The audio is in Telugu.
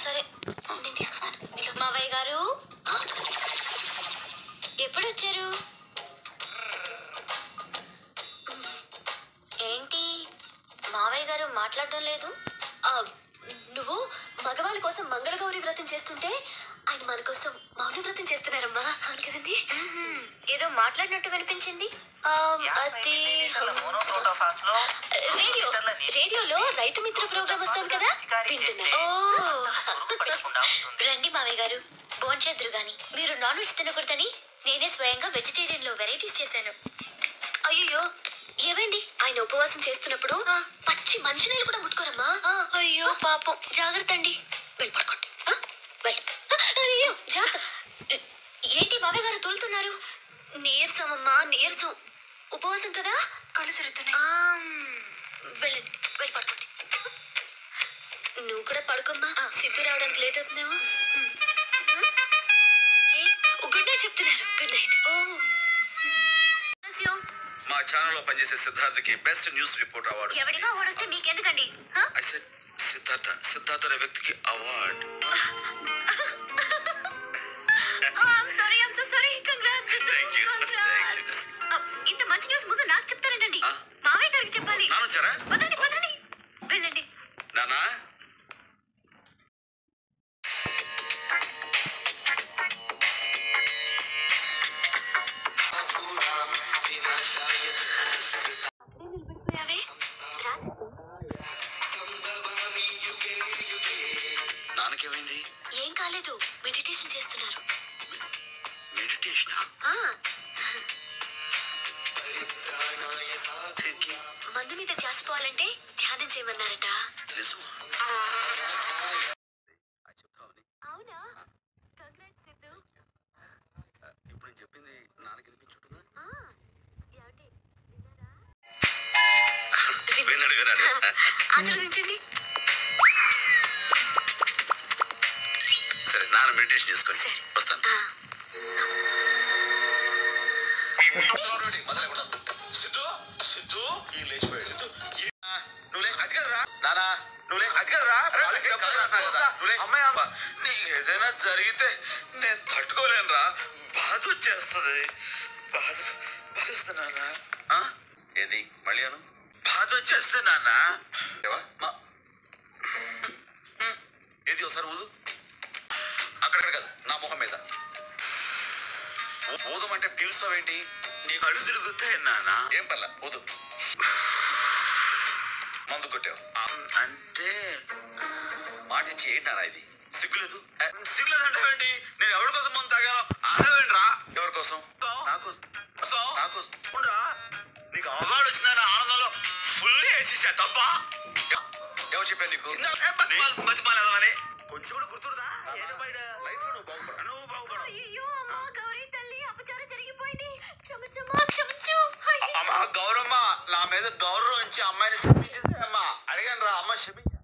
సరే నేను తీసుకొస్తాను. మావయ్య గారు ఎప్పుడు వచ్చారు? ఏంటి మావయ్య గారు మాట్లాడడం లేదు? నువ్వు మగవాళ్ళ కోసం మంగళగౌరి వ్రతం చేస్తుంటే ఆయన మన కోసం మౌన వ్రతం చేస్తున్నారమ్మా. అవును కదండి. ఏదో మాట్లాడినట్టు వినిపించింది. అది రేడియోలో రైతు మిత్ర ప్రోగ్రామ్ వస్తాను కదా వింటున్నా. రండి మావయ్య గారు భోంచేద్దరు గాని. మీరు నాన్ వెజ్ తినకూడదని నేనే స్వయంగా వెజిటేరియన్ లో వెరైటీస్ చేశాను. అయ్యో ఏమైంది? ఆయన ఉపవాసం చేస్తున్నప్పుడు పచ్చి మంచినీళ్ళు కూడా ముట్టుకోరమ్మా. అయ్యో పాపం. జాగ్రత్త అండి. వెళ్ళి పడుకోండి. అయ్యో జాగ్రత్త. ఏంటి మావయ్య గారు తోలుతున్నారు? నీరసమమ్మా నీరసం. ఉపవాసం కదా కళ్ళు తిరుగుతున్నాయి. వెళ్ళండి వెళ్ళి పడుకోండి. నువ్వు కూడా పడుకోమ్మా. సిద్ధు రావడానికి లేట్ అవుతుందేమో. గుడ్ నైట్ చెప్తున్నారు. Good night. మా ఛానల్ లో పనిచేసే సిద్ధార్థకి బెస్ట్ న్యూస్ రిపోర్ట్ అవార్డు. ఎవరిగా అవార్డు వస్తే మీకెందుకండి? ఐ సెడ్ సిద్ధార్థ అనే వ్యక్తికి అవార్డు. ఇంత మంచి న్యూస్ ముందు నాకు చెప్తారండి. మావయ్య గారికి చెప్పాలి. పదండి పదండి వెళ్ళండి. నానా నాన్నకేమైంది? ఏం కాలేదు. మెడిటేషన్ చేస్తున్నారు. మెడిటేషన్ మందు మీద ధ్యాసపోవాలంటే ధ్యానం చేయమన్నారట. అవునా? కంగ్రాట్స్ సిద్ధు. ఇప్పుడు నేను చెప్పింది నాన్నకి వినిపించుంటుందా? విన్నాడు. ఆశీర్వదించండి. సరే నాన్న మెడిటేషన్ చేసుకోండి. వస్తాను. నీకు ఏదైనా జరిగితే నేను తట్టుకోలేనురా. బాధ వచ్చేస్తుంది. బాధ ఏది మళ్ళీ అను. బాధ వచ్చేస్తే నాన్న. ఏది ఒకసారి ఊదు. అక్కడ కాదు నా మొహం మీద ఊదమంటే పీలుస్తావేంటి? నీకు అడుగు తిరుగుతాయి నాన్న. ఏం పర్లా ఊదు. మందు కొట్టావు అంటే మాట ఇచ్చి ఏంటి నాన్న ఇది? సిగ్గులేదు. సిగ్గులేదు అంటావేంటి? నేను ఎవరి కోసం మందు తాగాను ఆడవేంట్రా? ఎవరి కోసం? నాకు నీకు అవార్డు వచ్చిందని ఆనందంలో ఫుల్ వేసేసా తప్ప. ఎవరు చెప్పాను నీకు? బతిమాలేదని కొంచెం కూడా గుర్తురా. లైఫ్ లో నువ్వు బాగుపడ. నువ్వు బాగుపడ. అమ్మా గౌరమ్మ నా మీద గౌరవం ఇచ్చి అమ్మాయిని క్షమించేసే అమ్మా. అడిగాను రా అమ్మ క్షమించా.